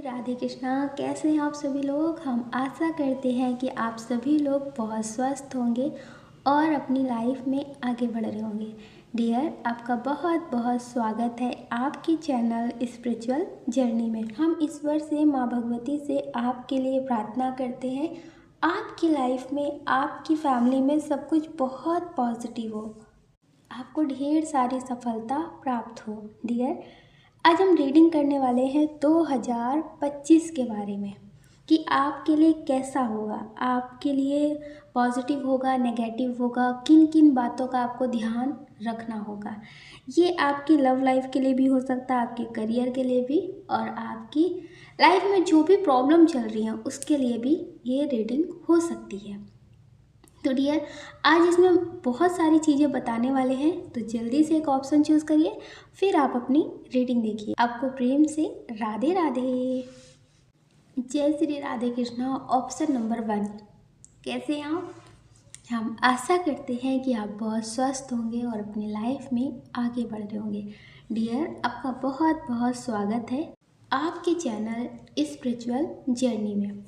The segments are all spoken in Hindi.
श्री राधे कृष्णा। कैसे हैं आप सभी लोग। हम आशा करते हैं कि आप सभी लोग बहुत स्वस्थ होंगे और अपनी लाइफ में आगे बढ़ रहे होंगे। डियर, आपका बहुत बहुत स्वागत है आपकी चैनल स्पिरिचुअल जर्नी में। हम ईश्वर से, माँ भगवती से आपके लिए प्रार्थना करते हैं आपकी लाइफ में, आपकी फैमिली में सब कुछ बहुत पॉजिटिव हो, आपको ढेर सारी सफलता प्राप्त हो। डियर, आज हम रीडिंग करने वाले हैं 2025 के बारे में कि आपके लिए कैसा होगा, आपके लिए पॉजिटिव होगा, नेगेटिव होगा, किन किन बातों का आपको ध्यान रखना होगा। ये आपकी लव लाइफ के लिए भी हो सकता है, आपके करियर के लिए भी, और आपकी लाइफ में जो भी प्रॉब्लम चल रही है उसके लिए भी ये रीडिंग हो सकती है। तो डियर, आज इसमें बहुत सारी चीज़ें बताने वाले हैं, तो जल्दी से एक ऑप्शन चूज़ करिए, फिर आप अपनी रीडिंग देखिए। आपको प्रेम से राधे राधे। जय श्री राधे कृष्णा। ऑप्शन नंबर 1, कैसे हैं आप। हम आशा करते हैं कि आप बहुत स्वस्थ होंगे और अपनी लाइफ में आगे बढ़ रहे होंगे। डियर, आपका बहुत बहुत स्वागत है आपके चैनल स्पिरिचुअल जर्नी में।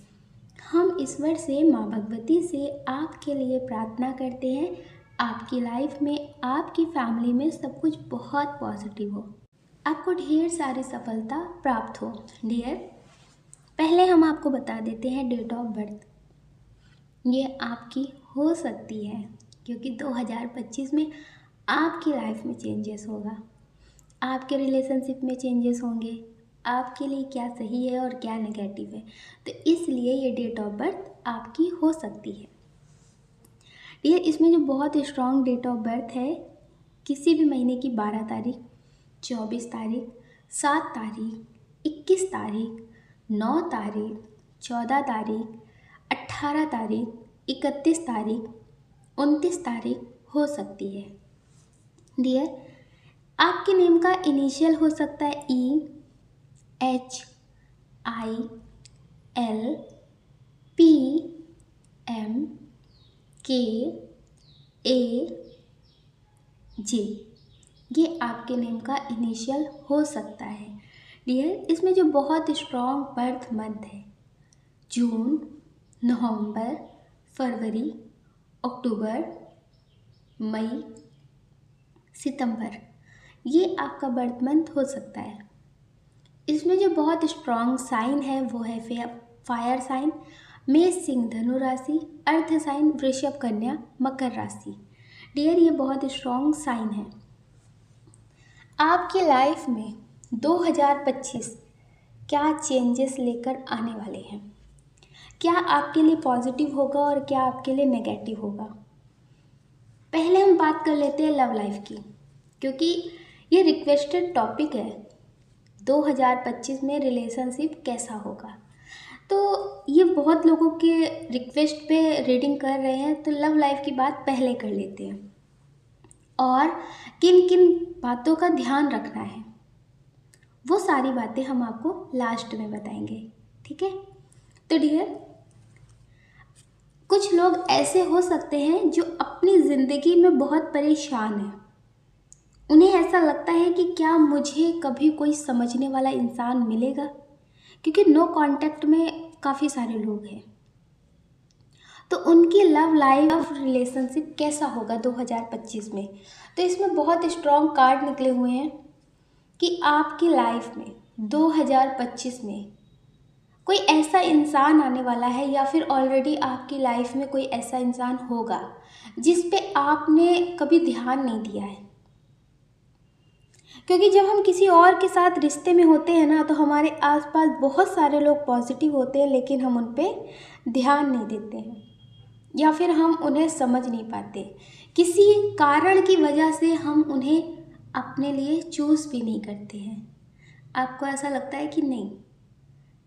हम ईश्वर से, माँ भगवती से आपके लिए प्रार्थना करते हैं आपकी लाइफ में, आपकी फैमिली में सब कुछ बहुत पॉजिटिव हो, आपको ढेर सारी सफलता प्राप्त हो। डियर, पहले हम आपको बता देते हैं डेट ऑफ बर्थ। ये आपकी हो सकती है क्योंकि 2025 में आपकी लाइफ में चेंजेस होगा, आपके रिलेशनशिप में चेंजेस होंगे, आपके लिए क्या सही है और क्या नेगेटिव है, तो इसलिए ये डेट ऑफ बर्थ आपकी हो सकती है। ये इसमें जो बहुत स्ट्रॉन्ग डेट ऑफ बर्थ है, किसी भी महीने की 12 तारीख, 24 तारीख, 7 तारीख, 21 तारीख, 9 तारीख, 14 तारीख, 18 तारीख, 31 तारीख, 29 तारीख हो सकती है। डियर, आपके नेम का इनिशियल हो सकता है E, H, I, L, P, M, K, A, J। ये आपके नेम का इनिशियल हो सकता है। डियर, इसमें जो बहुत स्ट्रॉन्ग बर्थ मंथ है, जून, नवंबर, फरवरी, अक्टूबर, मई, सितंबर, ये आपका बर्थ मंथ हो सकता है। इसमें जो बहुत स्ट्रॉन्ग साइन है वो है फायर साइन, मेष, सिंह, धनु राशि, अर्थ साइन, वृषभ, कन्या, मकर राशि। डियर, ये बहुत स्ट्रॉन्ग साइन है। आपकी लाइफ में 2025 क्या चेंजेस लेकर आने वाले हैं, क्या आपके लिए पॉजिटिव होगा और क्या आपके लिए नेगेटिव होगा। पहले हम बात कर लेते हैं लव लाइफ की, क्योंकि ये रिक्वेस्टेड टॉपिक है। 2025 में रिलेशनशिप कैसा होगा, तो ये बहुत लोगों के रिक्वेस्ट पे रीडिंग कर रहे हैं, तो लव लाइफ की बात पहले कर लेते हैं और किन किन बातों का ध्यान रखना है वो सारी बातें हम आपको लास्ट में बताएंगे, ठीक है। तो डियर, कुछ लोग ऐसे हो सकते हैं जो अपनी ज़िंदगी में बहुत परेशान हैं। उन्हें ऐसा लगता है कि क्या मुझे कभी कोई समझने वाला इंसान मिलेगा, क्योंकि नो कांटेक्ट में काफ़ी सारे लोग हैं। तो उनकी लव लाइफ, रिलेशनशिप कैसा होगा 2025 में। तो इसमें बहुत स्ट्रॉन्ग कार्ड निकले हुए हैं कि आपकी लाइफ में 2025 में कोई ऐसा इंसान आने वाला है, या फिर ऑलरेडी आपकी लाइफ में कोई ऐसा इंसान होगा जिस पे आपने कभी ध्यान नहीं दिया है। क्योंकि जब हम किसी और के साथ रिश्ते में होते हैं ना, तो हमारे आसपास बहुत सारे लोग पॉजिटिव होते हैं, लेकिन हम उन पे ध्यान नहीं देते हैं या फिर हम उन्हें समझ नहीं पाते। किसी कारण की वजह से हम उन्हें अपने लिए चूज़ भी नहीं करते हैं। आपको ऐसा लगता है कि नहीं,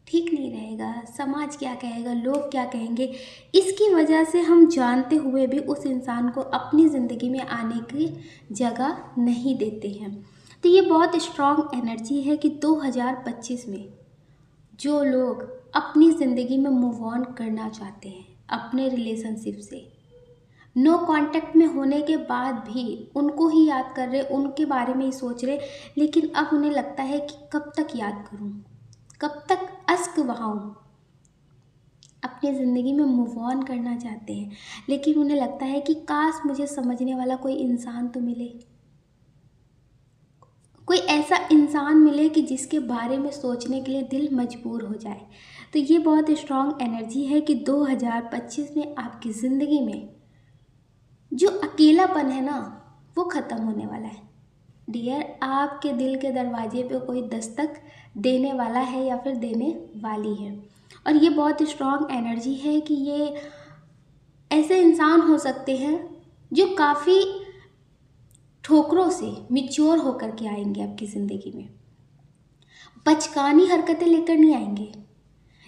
ठीक नहीं रहेगा, समाज क्या कहेगा, लोग क्या कहेंगे, इसकी वजह से हम जानते हुए भी उस इंसान को अपनी ज़िंदगी में आने की जगह नहीं देते हैं। तो ये बहुत स्ट्रॉन्ग एनर्जी है कि 2025 में जो लोग अपनी ज़िंदगी में मूव ऑन करना चाहते हैं अपने रिलेशनशिप से, नो कांटेक्ट में होने के बाद भी उनको ही याद कर रहे, उनके बारे में ही सोच रहे, लेकिन अब उन्हें लगता है कि कब तक याद करूं, कब तक वहाँ हूँ, अपनी ज़िंदगी में मूव ऑन करना चाहते हैं, लेकिन उन्हें लगता है कि काश मुझे समझने वाला कोई इंसान तो मिले, कोई ऐसा इंसान मिले कि जिसके बारे में सोचने के लिए दिल मजबूर हो जाए। तो ये बहुत स्ट्रॉन्ग एनर्जी है कि 2025 में आपकी ज़िंदगी में जो अकेलापन है ना, वो ख़त्म होने वाला है। डियर, आपके दिल के दरवाजे पे कोई दस्तक देने वाला है या फिर देने वाली है। और ये बहुत स्ट्रॉन्ग एनर्जी है कि ये ऐसे इंसान हो सकते हैं जो काफ़ी ठोकरों से मिच्योर होकर के आएंगे आपकी ज़िंदगी में, बचकानी हरकतें लेकर नहीं आएंगे।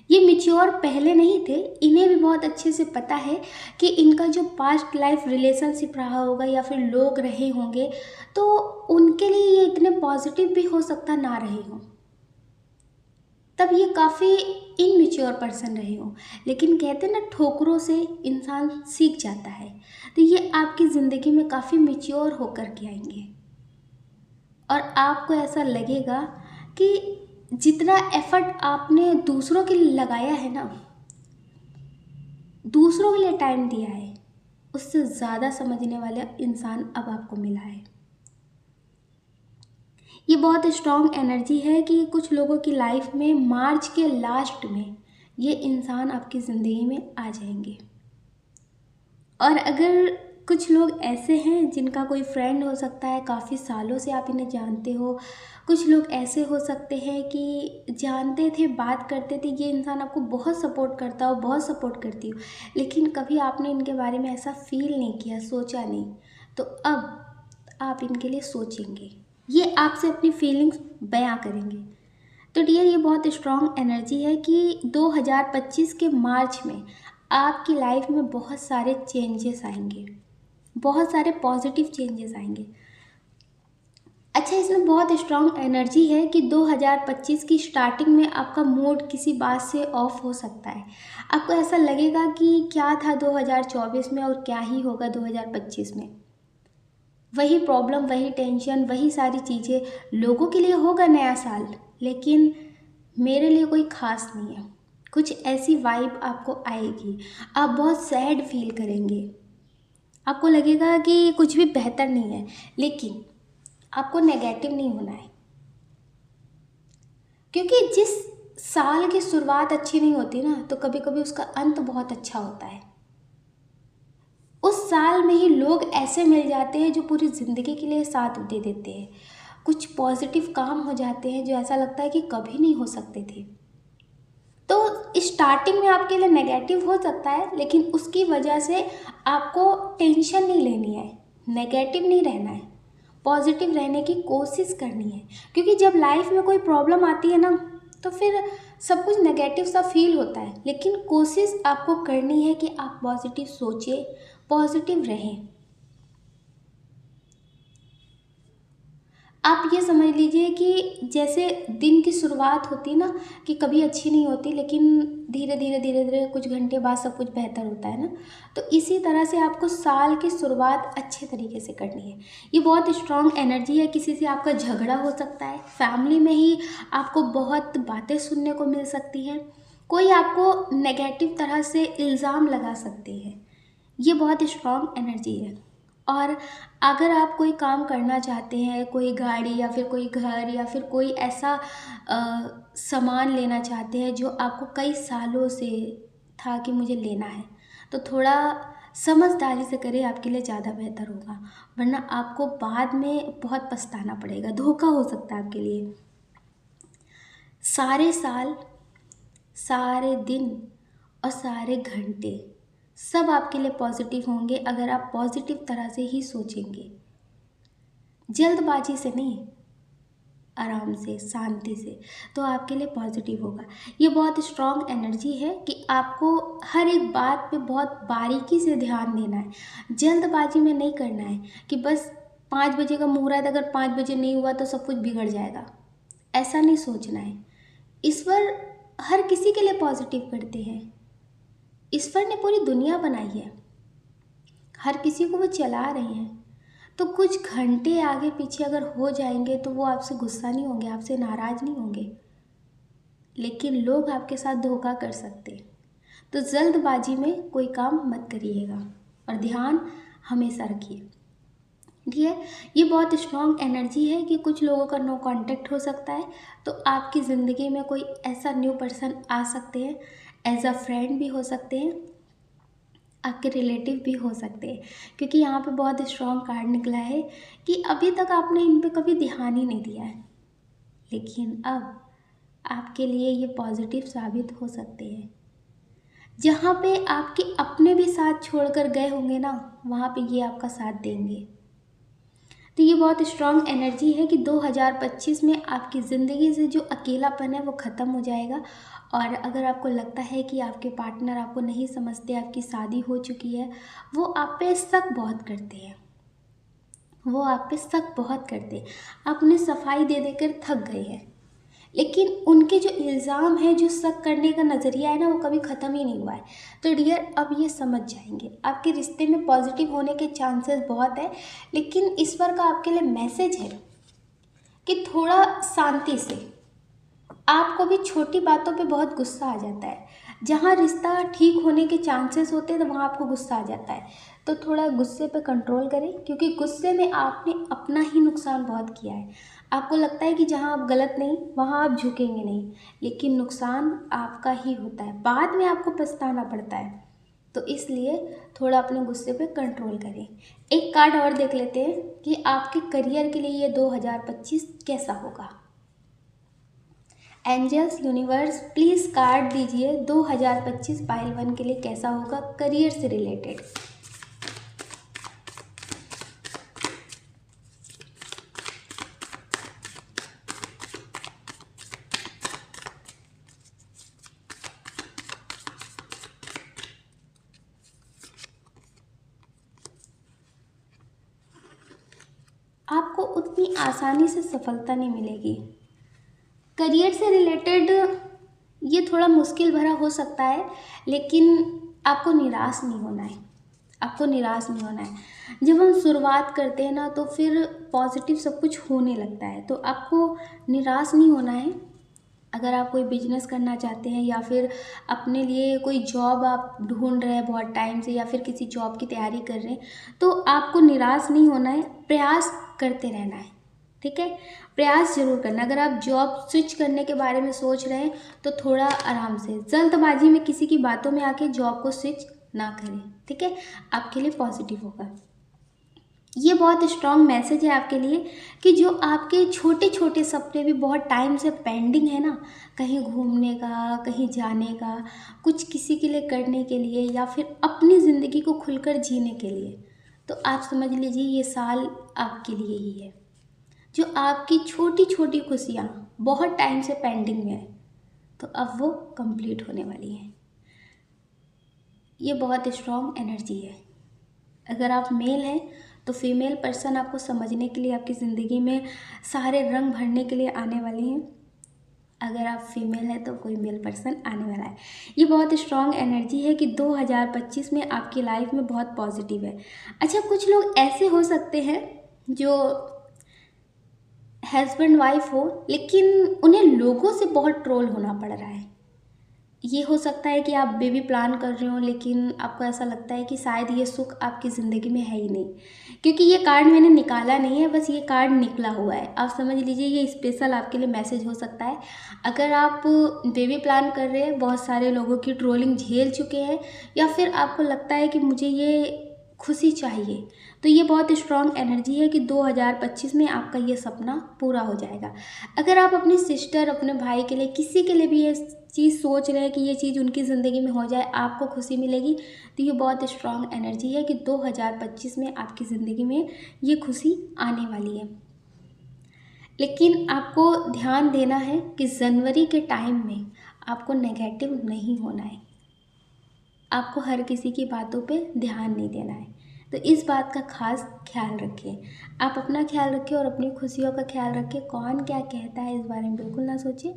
ये मिच्योर पहले नहीं थे, इन्हें भी बहुत अच्छे से पता है कि इनका जो पास्ट लाइफ रिलेशनशिप रहा होगा या फिर लोग रहे होंगे, तो उनके लिए ये इतने पॉजिटिव भी हो सकता ना रहे हों, तब ये काफ़ी इनमिच्योर पर्सन रहे हों। लेकिन कहते हैं ना, ठोकरों से इंसान सीख जाता है। तो ये आपकी ज़िंदगी में काफ़ी मिच्योर होकर के आएंगे और आपको ऐसा लगेगा कि जितना एफर्ट आपने दूसरों के लिए लगाया है ना, दूसरों के लिए टाइम दिया है, उससे ज़्यादा समझने वाला इंसान अब आपको मिला है। ये बहुत स्ट्रॉन्ग एनर्जी है कि कुछ लोगों की लाइफ में मार्च के लास्ट में ये इंसान आपकी ज़िंदगी में आ जाएंगे। और अगर कुछ लोग ऐसे हैं जिनका कोई फ्रेंड हो सकता है, काफ़ी सालों से आप इन्हें जानते हो, कुछ लोग ऐसे हो सकते हैं कि जानते थे, बात करते थे, ये इंसान आपको बहुत सपोर्ट करता हो, बहुत सपोर्ट करती हो, लेकिन कभी आपने इनके बारे में ऐसा फील नहीं किया, सोचा नहीं। तो अब आप इनके लिए सोचेंगे, ये आपसे अपनी फीलिंग्स बयां करेंगे। तो डियर, ये बहुत स्ट्रॉन्ग एनर्जी है कि 2025 के मार्च में आपकी लाइफ में बहुत सारे चेंजेस आएंगे, बहुत सारे पॉजिटिव चेंजेस आएंगे। अच्छा, इसमें बहुत स्ट्रॉन्ग एनर्जी है कि 2025 की स्टार्टिंग में आपका मूड किसी बात से ऑफ हो सकता है। आपको ऐसा लगेगा कि क्या था 2024 में और क्या ही होगा 2025 में। वही प्रॉब्लम, वही टेंशन, वही सारी चीज़ें। लोगों के लिए होगा नया साल, लेकिन मेरे लिए कोई ख़ास नहीं है। कुछ ऐसी वाइब आपको आएगी, आप बहुत सैड फील करेंगे, आपको लगेगा कि कुछ भी बेहतर नहीं है, लेकिन आपको नेगेटिव नहीं होना है, क्योंकि जिस साल की शुरुआत अच्छी नहीं होती ना, तो कभी कभी उसका अंत बहुत अच्छा होता है। उस साल में ही लोग ऐसे मिल जाते हैं जो पूरी ज़िंदगी के लिए साथ दे देते हैं। कुछ पॉजिटिव काम हो जाते हैं जो ऐसा लगता है कि कभी नहीं हो सकते थे। तो स्टार्टिंग में आपके लिए नेगेटिव हो सकता है, लेकिन उसकी वजह से आपको टेंशन नहीं लेनी है, नेगेटिव नहीं रहना है, पॉजिटिव रहने की कोशिश करनी है। क्योंकि जब लाइफ में कोई प्रॉब्लम आती है ना, तो फिर सब कुछ नेगेटिव सा फील होता है, लेकिन कोशिश आपको करनी है कि आप पॉजिटिव सोचें, पॉजिटिव रहें। आप ये समझ लीजिए कि जैसे दिन की शुरुआत होती है ना, कि कभी अच्छी नहीं होती, लेकिन धीरे धीरे धीरे धीरे कुछ घंटे बाद सब कुछ बेहतर होता है ना, तो इसी तरह से आपको साल की शुरुआत अच्छे तरीके से करनी है। ये बहुत स्ट्रॉन्ग एनर्जी है। किसी से आपका झगड़ा हो सकता है, फैमिली में ही आपको बहुत बातें सुनने को मिल सकती हैं, कोई आपको नेगेटिव तरह से इल्ज़ाम लगा सकती है। ये बहुत स्ट्रॉन्ग एनर्जी है। और अगर आप कोई काम करना चाहते हैं, कोई गाड़ी या फिर कोई घर या फिर कोई ऐसा सामान लेना चाहते हैं जो आपको कई सालों से था कि मुझे लेना है, तो थोड़ा समझदारी से करें, आपके लिए ज़्यादा बेहतर होगा, वरना आपको बाद में बहुत पछताना पड़ेगा, धोखा हो सकता है आपके लिए। सारे साल, सारे दिन और सारे घंटे सब आपके लिए पॉजिटिव होंगे अगर आप पॉजिटिव तरह से ही सोचेंगे, जल्दबाजी से नहीं, आराम से, शांति से, तो आपके लिए पॉजिटिव होगा। ये बहुत स्ट्रॉन्ग एनर्जी है कि आपको हर एक बात पे बहुत बारीकी से ध्यान देना है, जल्दबाजी में नहीं करना है कि बस 5 बजे का मुहूर्त, अगर 5 बजे नहीं हुआ तो सब कुछ बिगड़ जाएगा, ऐसा नहीं सोचना है। ईश्वर हर किसी के लिए पॉजिटिव करते हैं। ईश्वर ने पूरी दुनिया बनाई है, हर किसी को वो चला रहे हैं, तो कुछ घंटे आगे पीछे अगर हो जाएंगे तो वो आपसे गुस्सा नहीं होंगे, आपसे नाराज़ नहीं होंगे, लेकिन लोग आपके साथ धोखा कर सकते हैं। तो जल्दबाजी में कोई काम मत करिएगा और ध्यान हमेशा रखिए। ठीक है, ये बहुत स्ट्रॉन्ग एनर्जी है कि कुछ लोगों का नो कांटेक्ट हो सकता है। तो आपकी ज़िंदगी में कोई ऐसा न्यू पर्सन आ सकते हैं, एज अ फ्रेंड भी हो सकते हैं, आपके रिलेटिव भी हो सकते हैं, क्योंकि यहाँ पे बहुत स्ट्रॉन्ग कार्ड निकला है कि अभी तक आपने इन पे कभी ध्यान ही नहीं दिया है, लेकिन अब आपके लिए ये पॉजिटिव साबित हो सकते हैं। जहाँ पे आपके अपने भी साथ छोड़कर गए होंगे ना, वहाँ पे ये आपका साथ देंगे। तो ये बहुत स्ट्रॉन्ग एनर्जी है कि 2025 में आपकी ज़िंदगी से जो अकेलापन है वो ख़त्म हो जाएगा। और अगर आपको लगता है कि आपके पार्टनर आपको नहीं समझते, आपकी शादी हो चुकी है, वो आप पे शक बहुत करते हैं, वो आप पे शक बहुत करते हैं, आप उन्हें सफाई दे देकर थक गए हैं, लेकिन उनके जो इल्ज़ाम है, जो शक करने का नज़रिया है ना, वो कभी ख़त्म ही नहीं हुआ है। तो डियर, अब ये समझ जाएंगे आपके रिश्ते में पॉजिटिव होने के चांसेस बहुत है। लेकिन इस बार का आपके लिए मैसेज है कि थोड़ा शांति से, आपको भी छोटी बातों पे बहुत गुस्सा आ जाता है। जहाँ रिश्ता ठीक होने के चांसेस होते हैं तो वहाँ आपको गुस्सा आ जाता है। तो थोड़ा गुस्से पे कंट्रोल करें, क्योंकि गुस्से में आपने अपना ही नुकसान बहुत किया है। आपको लगता है कि जहाँ आप गलत नहीं, वहाँ आप झुकेंगे नहीं, लेकिन नुकसान आपका ही होता है, बाद में आपको पछताना पड़ता है। तो इसलिए थोड़ा अपने गुस्से पे कंट्रोल करें। एक कार्ड और देख लेते हैं कि आपके करियर के लिए ये 2025 कैसा होगा। एंजल्स, यूनिवर्स, प्लीज़ कार्ड दीजिए 2025 पाइल 1 के लिए कैसा होगा करियर से रिलेटेड। आपको उतनी आसानी से सफलता नहीं मिलेगी। करियर से रिलेटेड ये थोड़ा मुश्किल भरा हो सकता है, लेकिन आपको निराश नहीं होना है, आपको निराश नहीं होना है। जब हम शुरुआत करते हैं ना, तो फिर पॉजिटिव सब कुछ होने लगता है, तो आपको निराश नहीं होना है। अगर आप कोई बिजनेस करना चाहते हैं या फिर अपने लिए कोई जॉब आप ढूंढ रहे हैं बहुत टाइम से, या फिर किसी जॉब की तैयारी कर रहे हैं, तो आपको निराश नहीं होना है, प्रयास करते रहना है। ठीक है, प्रयास जरूर करना। अगर आप जॉब स्विच करने के बारे में सोच रहे हैं तो थोड़ा आराम से, जल्दबाजी में किसी की बातों में आके जॉब को स्विच ना करें। ठीक है, आपके लिए पॉजिटिव होगा। ये बहुत स्ट्रॉन्ग मैसेज है आपके लिए कि जो आपके छोटे छोटे सपने भी बहुत टाइम से पेंडिंग है ना, कहीं घूमने का, कहीं जाने का, कुछ किसी के लिए करने के लिए, या फिर अपनी ज़िंदगी को खुलकर जीने के लिए, तो आप समझ लीजिए ये साल आपके लिए ही है। जो आपकी छोटी छोटी खुशियाँ बहुत टाइम से पेंडिंग में है, तो अब वो कंप्लीट होने वाली हैं। ये बहुत स्ट्रॉन्ग एनर्जी है। अगर आप मेल हैं तो फीमेल पर्सन आपको समझने के लिए, आपकी ज़िंदगी में सारे रंग भरने के लिए आने वाले हैं। अगर आप फीमेल हैं तो कोई मेल पर्सन आने वाला है। ये बहुत स्ट्रॉन्ग एनर्जी है कि 2025 में आपकी लाइफ में बहुत पॉजिटिव है। अच्छा, कुछ लोग ऐसे हो सकते हैं जो हस्बैंड वाइफ हो, लेकिन उन्हें लोगों से बहुत ट्रोल होना पड़ रहा है। ये हो सकता है कि आप बेबी प्लान कर रहे हो, लेकिन आपको ऐसा लगता है कि शायद ये सुख आपकी ज़िंदगी में है ही नहीं, क्योंकि ये कार्ड मैंने निकाला नहीं है, बस ये कार्ड निकला हुआ है। आप समझ लीजिए ये स्पेशल आपके लिए मैसेज हो सकता है। अगर आप बेबी प्लान कर रहे हैं, बहुत सारे लोगों की ट्रोलिंग झेल चुके हैं, या फिर आपको लगता है कि मुझे ये खुशी चाहिए, तो ये बहुत स्ट्रॉन्ग एनर्जी है कि 2025 में आपका ये सपना पूरा हो जाएगा। अगर आप अपनी सिस्टर, अपने भाई के लिए, किसी के लिए भी ये चीज़ सोच रहे हैं कि ये चीज़ उनकी ज़िंदगी में हो जाए, आपको खुशी मिलेगी, तो ये बहुत स्ट्रॉन्ग एनर्जी है कि 2025 में आपकी ज़िंदगी में ये खुशी आने वाली है। लेकिन आपको ध्यान देना है कि जनवरी के टाइम में आपको नेगेटिव नहीं होना है, आपको हर किसी की बातों पे ध्यान नहीं देना है। तो इस बात का खास ख्याल रखें। आप अपना ख्याल रखें और अपनी खुशियों का ख्याल रखें। कौन क्या कहता है इस बारे में बिल्कुल ना सोचें।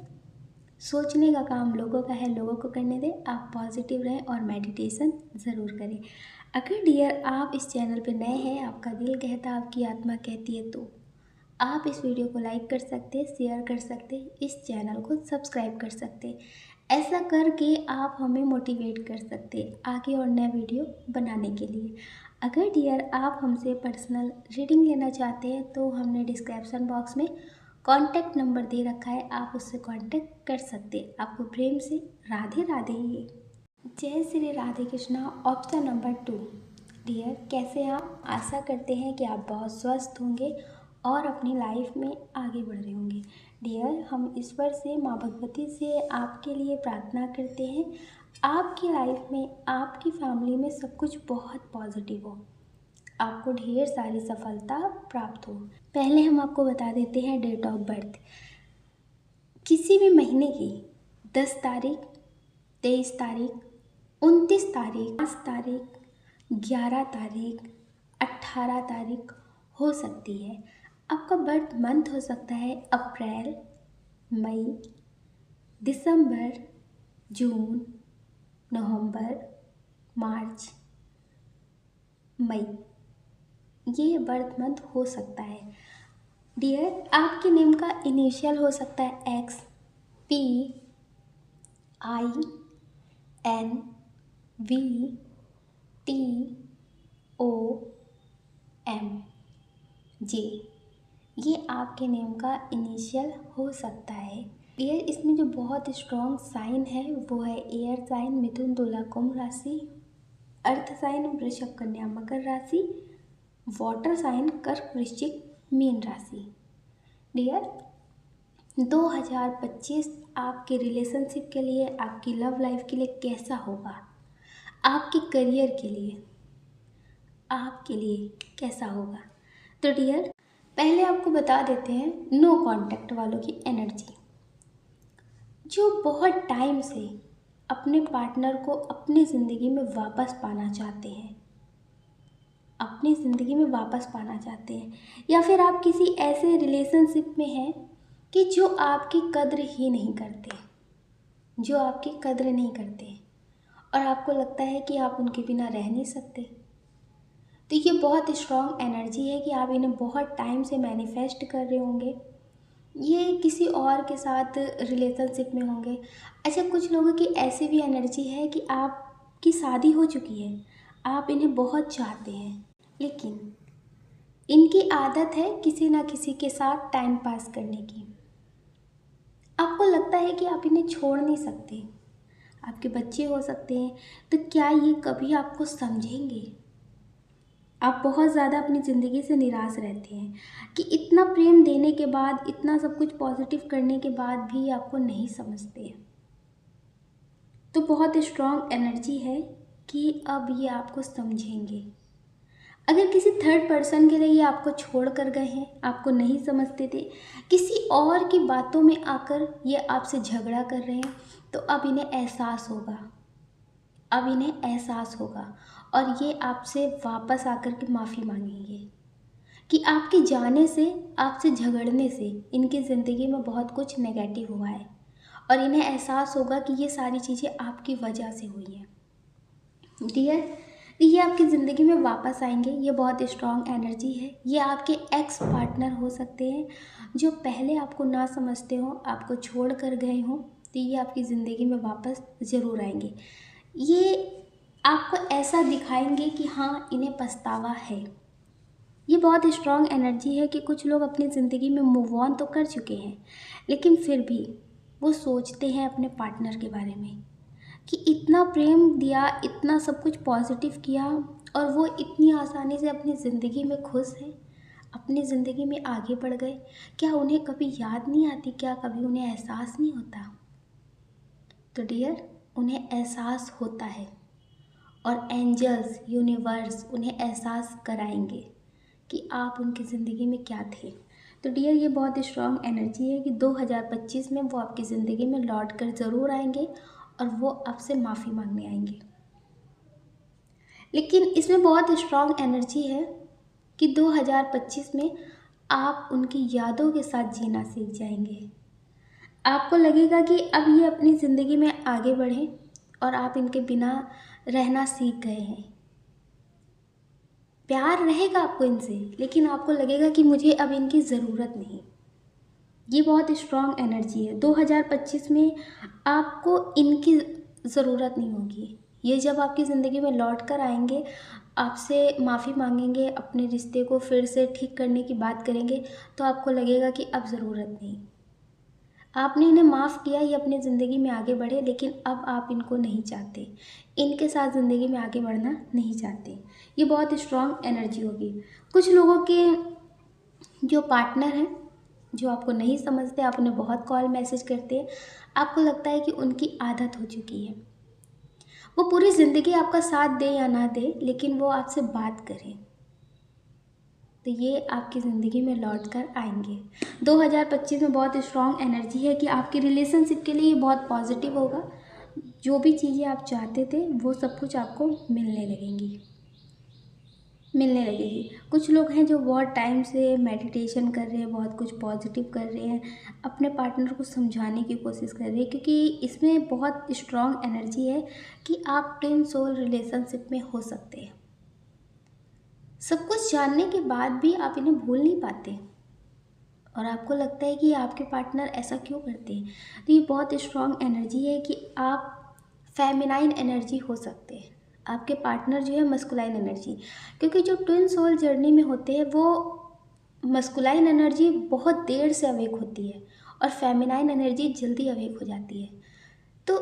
सोचने का काम लोगों का है, लोगों को करने दें। आप पॉजिटिव रहें और मेडिटेशन ज़रूर करें। अगर डियर आप इस चैनल पे नए हैं, आपका दिल कहता, आपकी आत्मा कहती है, तो आप इस वीडियो को लाइक कर सकते, शेयर कर सकते, इस चैनल को सब्सक्राइब कर सकते। ऐसा करके आप हमें मोटिवेट कर सकते आगे और नया वीडियो बनाने के लिए। अगर डियर आप हमसे पर्सनल रीडिंग लेना चाहते हैं तो हमने डिस्क्रिप्शन बॉक्स में कॉन्टैक्ट नंबर दे रखा है, आप उससे कॉन्टैक्ट कर सकते। आपको प्रेम से राधे राधे। जय Shri Radhe Krishna. Option number 2। Dear कैसे हैं आप? आशा करते हैं कि आप बहुत स्वस्थ होंगे और अपनी लाइफ में आगे बढ़ रहे होंगे। डियर हम ईश्वर से, माँ भगवती से आपके लिए प्रार्थना करते हैं आपकी लाइफ में, आपकी फैमिली में सब कुछ बहुत पॉजिटिव हो, आपको ढेर सारी सफलता प्राप्त हो। पहले हम आपको बता देते हैं डेट ऑफ बर्थ। किसी भी महीने की 10 तारीख, 23 तारीख, 29 तारीख, 5 तारीख, 11 तारीख, 18 तारीख हो सकती है। आपका बर्थ मंथ हो सकता है अप्रैल, मई, दिसंबर, जून, नवंबर, मार्च, मई, ये बर्थ मंथ हो सकता है। डियर आपके नेम का इनिशियल हो सकता है X, P, I, N, V, T, O, M, J, ये आपके नेम का इनिशियल हो सकता है। एयर इसमें जो बहुत स्ट्रॉन्ग साइन है वो है एयर साइन मिथुन तुला कुंभ राशि, अर्थ साइन वृषभ कन्या मकर राशि, वाटर साइन कर्क वृश्चिक मीन राशि। डियर 2025 आपके रिलेशनशिप के लिए, आपकी लव लाइफ के लिए कैसा होगा? आपके करियर के लिए, आपके लिए कैसा होगा? तो डियर पहले आपको बता देते हैं नो कांटेक्ट वालों की एनर्जी, जो बहुत टाइम से अपने पार्टनर को अपनी ज़िंदगी में वापस पाना चाहते हैं, अपनी ज़िंदगी में वापस पाना चाहते हैं, या फिर आप किसी ऐसे रिलेशनशिप में हैं कि जो आपकी कद्र ही नहीं करते, जो आपकी कद्र नहीं करते और आपको लगता है कि आप उनके बिना रह नहीं सकते। तो ये बहुत स्ट्रॉन्ग एनर्जी है कि आप इन्हें बहुत टाइम से मैनिफेस्ट कर रहे होंगे। ये किसी और के साथ रिलेशनशिप में होंगे। अच्छा, कुछ लोगों की ऐसी भी एनर्जी है कि आपकी शादी हो चुकी है, आप इन्हें बहुत चाहते हैं, लेकिन इनकी आदत है किसी ना किसी के साथ टाइम पास करने की। आपको लगता है कि आप इन्हें छोड़ नहीं सकते। आपके बच्चे हो सकते हैं, तो क्या ये कभी आपको समझेंगे? आप बहुत ज़्यादा अपनी ज़िंदगी से निराश रहते हैं कि इतना प्रेम देने के बाद, इतना सब कुछ पॉजिटिव करने के बाद भी आपको नहीं समझते। तो बहुत स्ट्रॉन्ग एनर्जी है कि अब ये आपको समझेंगे। अगर किसी थर्ड पर्सन के लिए ये आपको छोड़ कर गए हैं, आपको नहीं समझते थे, किसी और की बातों में आकर ये आपसे झगड़ा कर रहे हैं, तो अब इन्हें एहसास होगा, अब इन्हें एहसास होगा और ये आपसे वापस आकर के माफ़ी मांगेंगे कि आपके जाने से, आपसे झगड़ने से इनकी ज़िंदगी में बहुत कुछ नेगेटिव हुआ है और इन्हें एहसास होगा कि ये सारी चीज़ें आपकी वजह से हुई हैं। डियर ये आपकी ज़िंदगी में वापस आएंगे। ये बहुत स्ट्रॉन्ग एनर्जी है। ये आपके एक्स पार्टनर हो सकते हैं जो पहले आपको ना समझते हो, आपको छोड़ कर गए हों, तो ये आपकी ज़िंदगी में वापस ज़रूर आएंगे। ये आपको ऐसा दिखाएंगे कि हाँ, इन्हें पछतावा है। ये बहुत स्ट्रॉन्ग एनर्जी है कि कुछ लोग अपनी ज़िंदगी में मूव ऑन तो कर चुके हैं, लेकिन फिर भी वो सोचते हैं अपने पार्टनर के बारे में कि इतना प्रेम दिया, इतना सब कुछ पॉजिटिव किया और वो इतनी आसानी से अपनी ज़िंदगी में खुश हैं, अपनी ज़िंदगी में आगे बढ़ गए। क्या उन्हें कभी याद नहीं आती? क्या कभी उन्हें एहसास नहीं होता? तो डियर उन्हें एहसास होता है और एंजल्स, यूनिवर्स उन्हें एहसास कराएंगे कि आप उनकी ज़िंदगी में क्या थे। तो डियर ये बहुत स्ट्रॉन्ग एनर्जी है कि 2025 में वो आपकी ज़िंदगी में लौट कर ज़रूर आएंगे और वो आपसे माफ़ी मांगने आएंगे। लेकिन इसमें बहुत स्ट्रॉन्ग एनर्जी है कि 2025 में आप उनकी यादों के साथ जीना सीख जाएंगे। आपको लगेगा कि अब ये अपनी ज़िंदगी में आगे बढ़ें और आप इनके बिना रहना सीख गए हैं। प्यार रहेगा आपको इनसे, लेकिन आपको लगेगा कि मुझे अब इनकी ज़रूरत नहीं। ये बहुत स्ट्रॉन्ग एनर्जी है। 2025 में आपको इनकी ज़रूरत नहीं होगी। ये जब आपकी ज़िंदगी में लौट कर आएंगे, आपसे माफ़ी मांगेंगे, अपने रिश्ते को फिर से ठीक करने की बात करेंगे, तो आपको लगेगा कि अब ज़रूरत नहीं। आपने इन्हें माफ़ किया, ये अपनी ज़िंदगी में आगे बढ़े, लेकिन अब आप इनको नहीं चाहते, इनके साथ ज़िंदगी में आगे बढ़ना नहीं चाहते। ये बहुत स्ट्रॉन्ग एनर्जी होगी। कुछ लोगों के जो पार्टनर हैं, जो आपको नहीं समझते, आप उन्हें बहुत कॉल मैसेज करते हैं, आपको लगता है कि उनकी आदत हो चुकी है। वो पूरी ज़िंदगी आपका साथ दे या ना दे, लेकिन वो आपसे बात करें, तो ये आपकी ज़िंदगी में लौट कर आएंगे। 2025 में बहुत स्ट्रॉन्ग एनर्जी है कि आपकी रिलेशनशिप के लिए ये बहुत पॉजिटिव होगा। जो भी चीज़ें आप चाहते थे वो सब कुछ आपको मिलने लगेगी। कुछ लोग हैं जो बहुत टाइम से मेडिटेशन कर रहे हैं, बहुत कुछ पॉजिटिव कर रहे हैं, अपने पार्टनर को समझाने की कोशिश कर रहे हैं, क्योंकि इसमें बहुत स्ट्रॉन्ग एनर्जी है कि आप ट्विन सोल रिलेशनशिप में हो सकते हैं। सब कुछ जानने के बाद भी आप इन्हें भूल नहीं पाते और आपको लगता है कि आपके पार्टनर ऐसा क्यों करते हैं। तो ये बहुत स्ट्रॉन्ग एनर्जी है कि आप फेमिनाइन एनर्जी हो सकते हैं, आपके पार्टनर जो है मस्कुलाइन एनर्जी। क्योंकि जो ट्विन सोल जर्नी में होते हैं वो मस्कुलाइन एनर्जी बहुत देर से अवेक होती है और फेमिनाइन एनर्जी जल्दी अवेक हो जाती है, तो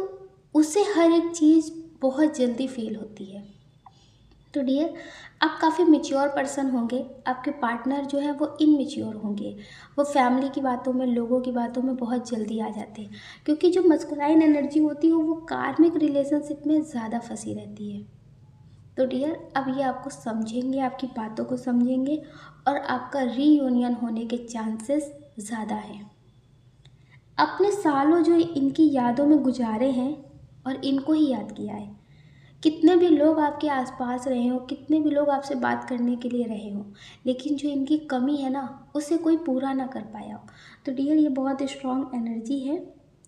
उससे हर एक चीज़ बहुत जल्दी फील होती है। तो डियर, आप काफ़ी मैच्योर पर्सन होंगे, आपके पार्टनर जो है वो इनमेच्योर होंगे, वो फैमिली की बातों में, लोगों की बातों में बहुत जल्दी आ जाते हैं, क्योंकि जो मस्कुलाइन एनर्जी होती है वो कार्मिक रिलेशनशिप में ज़्यादा फंसी रहती है। तो डियर, अब ये आपको समझेंगे, आपकी बातों को समझेंगे और आपका रीयूनियन होने के चांसेस ज़्यादा हैं। अपने सालों जो इनकी यादों में गुजारे हैं और इनको ही याद किया है, कितने भी लोग आपके आसपास रहे हो, कितने भी लोग आपसे बात करने के लिए रहे हो, लेकिन जो इनकी कमी है ना, उसे कोई पूरा ना कर पाया हो। तो डियर, ये बहुत स्ट्रॉन्ग एनर्जी है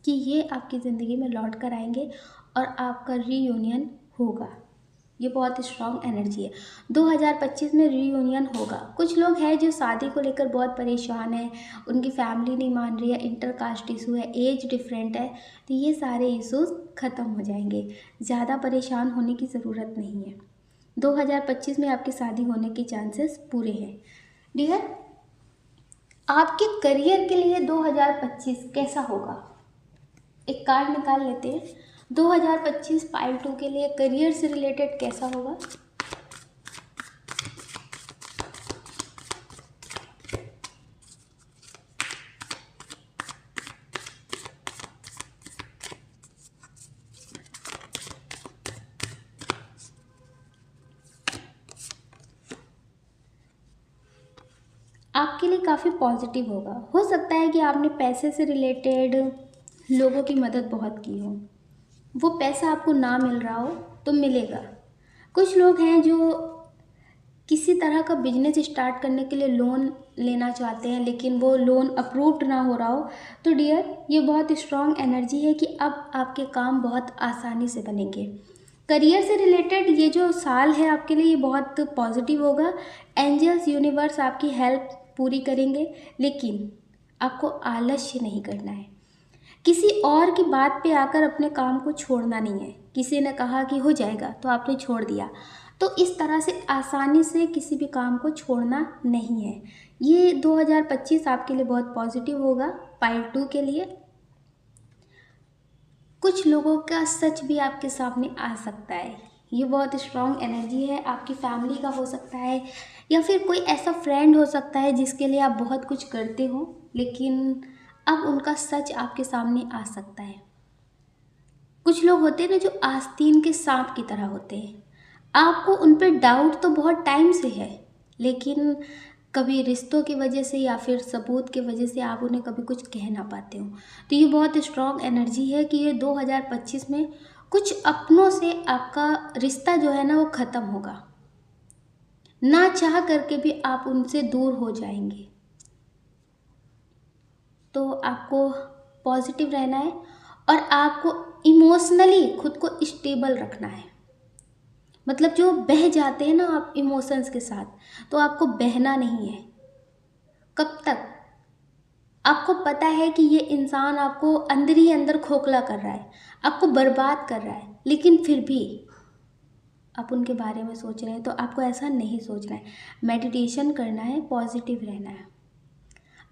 कि ये आपकी ज़िंदगी में लौट कर आएंगे और आपका रीयूनियन होगा। ये बहुत स्ट्रॉन्ग एनर्जी है। 2025 में रीयूनियन होगा। कुछ लोग हैं जो शादी को लेकर बहुत परेशान हैं, उनकी फैमिली नहीं मान रही है, इंटरकास्ट इशू है, एज डिफरेंट है, तो ये सारे इश्यूज ख़त्म हो जाएंगे। ज़्यादा परेशान होने की ज़रूरत नहीं है। 2025 में आपकी शादी होने के चांसेस पूरे हैं। डियर, आपके करियर के लिए 2025 कैसा होगा? एक कार्ड निकाल लेते हैं। 2025 पाइल 2 के लिए करियर से रिलेटेड कैसा होगा? आपके लिए काफ़ी पॉजिटिव होगा। हो सकता है कि आपने पैसे से रिलेटेड लोगों की मदद बहुत की हो, वो पैसा आपको ना मिल रहा हो तो मिलेगा। कुछ लोग हैं जो किसी तरह का बिजनेस स्टार्ट करने के लिए लोन लेना चाहते हैं, लेकिन वो लोन अप्रूव्ड ना हो रहा हो, तो डियर, ये बहुत स्ट्रॉन्ग एनर्जी है कि अब आपके काम बहुत आसानी से बनेंगे। करियर से रिलेटेड ये जो साल है आपके लिए, ये बहुत पॉजिटिव होगा। एंजल्स, यूनिवर्स आपकी हेल्प पूरी करेंगे, लेकिन आपको आलस्य नहीं करना है। किसी और की बात पे आकर अपने काम को छोड़ना नहीं है। किसी ने कहा कि हो जाएगा तो आपने छोड़ दिया, तो इस तरह से आसानी से किसी भी काम को छोड़ना नहीं है। ये 2025 आपके लिए बहुत पॉजिटिव होगा। पाइल 2 के लिए कुछ लोगों का सच भी आपके सामने आ सकता है। ये बहुत स्ट्रॉन्ग एनर्जी है, आपकी फैमिली का हो सकता है या फिर कोई ऐसा फ्रेंड हो सकता है जिसके लिए आप बहुत कुछ करते हो, लेकिन अब उनका सच आपके सामने आ सकता है। कुछ लोग होते हैं ना जो आस्तीन के सांप की तरह होते हैं, आपको उन पर डाउट तो बहुत टाइम से है, लेकिन कभी रिश्तों की वजह से या फिर सबूत की वजह से आप उन्हें कभी कुछ कह ना पाते हो। तो ये बहुत स्ट्रॉन्ग एनर्जी है कि ये 2025 में कुछ अपनों से आपका रिश्ता जो है ना वो ख़त्म होगा। ना चाह करके भी आप उनसे दूर हो जाएंगे। तो आपको पॉजिटिव रहना है और आपको इमोशनली खुद को स्टेबल रखना है। मतलब जो बह जाते हैं ना आप इमोशंस के साथ, तो आपको बहना नहीं है। कब तक? आपको पता है कि ये इंसान आपको अंदर ही अंदर खोखला कर रहा है, आपको बर्बाद कर रहा है, लेकिन फिर भी आप उनके बारे में सोच रहे हैं। तो आपको ऐसा नहीं सोचना है। मेडिटेशन करना है, पॉजिटिव रहना है।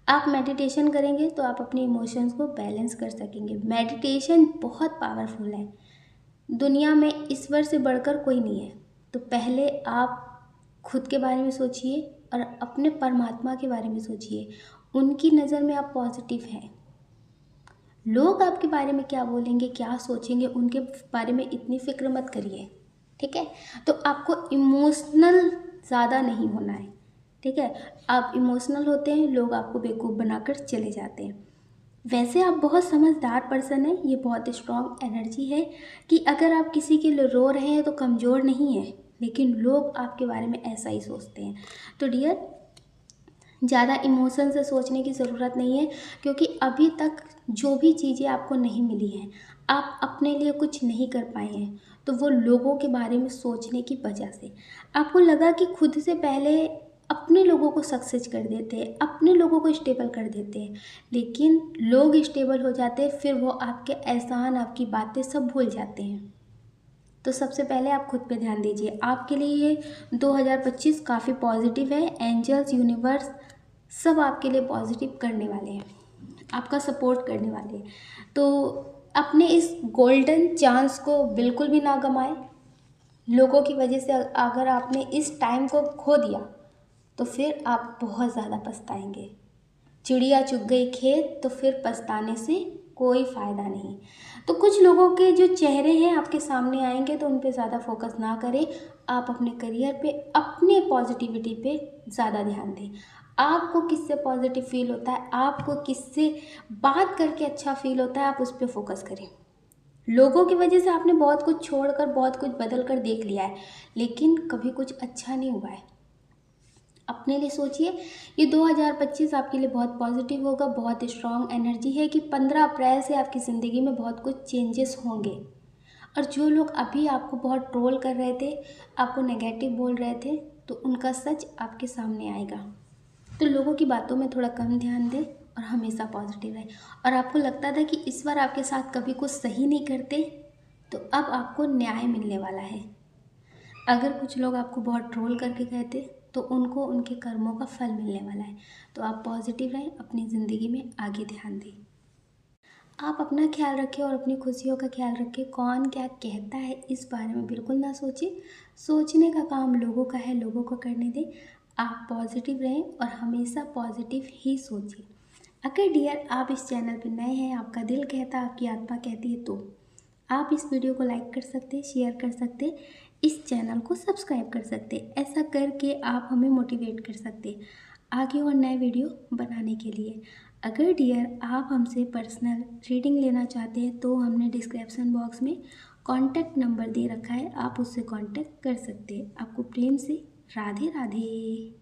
आप मेडिटेशन करेंगे तो आप अपने इमोशंस को बैलेंस कर सकेंगे। मेडिटेशन बहुत पावरफुल है, दुनिया में ईश्वर से बढ़कर कोई नहीं है। तो पहले आप खुद के बारे में सोचिए और अपने परमात्मा के बारे में सोचिए। उनकी नज़र में आप पॉजिटिव हैं। लोग आपके बारे में क्या बोलेंगे, क्या सोचेंगे, उनके बारे में इतनी फिक्र मत करिए, ठीक है। तो आपको इमोशनल ज़्यादा नहीं होना है, ठीक है। आप इमोशनल होते हैं, लोग आपको बेवकूफ़ बनाकर चले जाते हैं। वैसे आप बहुत समझदार पर्सन हैं, ये बहुत स्ट्रॉन्ग एनर्जी है कि अगर आप किसी के लिए रो रहे हैं तो कमज़ोर नहीं है, लेकिन लोग आपके बारे में ऐसा ही सोचते हैं। तो डियर, ज़्यादा इमोशन से सोचने की ज़रूरत नहीं है, क्योंकि अभी तक जो भी चीज़ें आपको नहीं मिली हैं, आप अपने लिए कुछ नहीं कर पाए हैं, तो वो लोगों के बारे में सोचने की वजह से। आपको लगा कि खुद से पहले अपने लोगों को सक्सेस कर देते हैं, अपने लोगों को स्टेबल कर देते हैं, लेकिन लोग स्टेबल हो जाते हैं, फिर वो आपके एहसान, आपकी बातें सब भूल जाते हैं। तो सबसे पहले आप खुद पे ध्यान दीजिए। आपके लिए ये 2025 काफ़ी पॉजिटिव है। एंजल्स, यूनिवर्स सब आपके लिए पॉजिटिव करने वाले हैं, आपका सपोर्ट करने वाले हैं। तो अपने इस गोल्डन चांस को बिल्कुल भी ना गंवाएं। लोगों की वजह से अगर आपने इस टाइम को खो दिया तो फिर आप बहुत ज़्यादा पछताएंगे। चिड़िया चुग गई खेत, तो फिर पछताने से कोई फ़ायदा नहीं। तो कुछ लोगों के जो चेहरे हैं आपके सामने आएंगे, तो उन पे ज़्यादा फोकस ना करें। आप अपने करियर पे, अपने पॉजिटिविटी पे ज़्यादा ध्यान दें। आपको किससे पॉजिटिव फील होता है, आपको किससे बात करके अच्छा फील होता है, आप उस पर फोकस करें। लोगों की वजह से आपने बहुत कुछ छोड़कर, बहुत कुछ बदल कर देख लिया है, लेकिन कभी कुछ अच्छा नहीं हुआ है। अपने लिए सोचिए। ये 2025 आपके लिए बहुत पॉजिटिव होगा, बहुत स्ट्रॉन्ग एनर्जी है कि 15 अप्रैल से आपकी ज़िंदगी में बहुत कुछ चेंजेस होंगे। और जो लोग अभी आपको बहुत ट्रोल कर रहे थे, आपको नेगेटिव बोल रहे थे, तो उनका सच आपके सामने आएगा। तो लोगों की बातों में थोड़ा कम ध्यान दें और हमेशा पॉजिटिव रहें। और आपको लगता था कि इस बार आपके साथ कभी कुछ सही नहीं करते, तो अब आपको न्याय मिलने वाला है। अगर कुछ लोग आपको बहुत ट्रोल करके गए थे, तो उनको उनके कर्मों का फल मिलने वाला है। तो आप पॉजिटिव रहें, अपनी ज़िंदगी में आगे ध्यान दें। आप अपना ख्याल रखें और अपनी खुशियों का ख्याल रखें। कौन क्या कहता है इस बारे में बिल्कुल ना सोचें। सोचने का काम लोगों का है, लोगों को करने दें। आप पॉजिटिव रहें और हमेशा पॉजिटिव ही सोचें। अगर डियर आप इस चैनल पर नए हैं, आपका दिल कहता, आपकी आत्मा कहती है, तो आप इस वीडियो को लाइक कर सकते, शेयर कर सकते, इस चैनल को सब्सक्राइब कर सकते। ऐसा करके आप हमें मोटिवेट कर सकते आगे और नए वीडियो बनाने के लिए। अगर डियर आप हमसे पर्सनल रीडिंग लेना चाहते हैं, तो हमने डिस्क्रिप्शन बॉक्स में कॉन्टैक्ट नंबर दे रखा है, आप उससे कॉन्टैक्ट कर सकते हैं। आपको प्रेम से राधे राधे।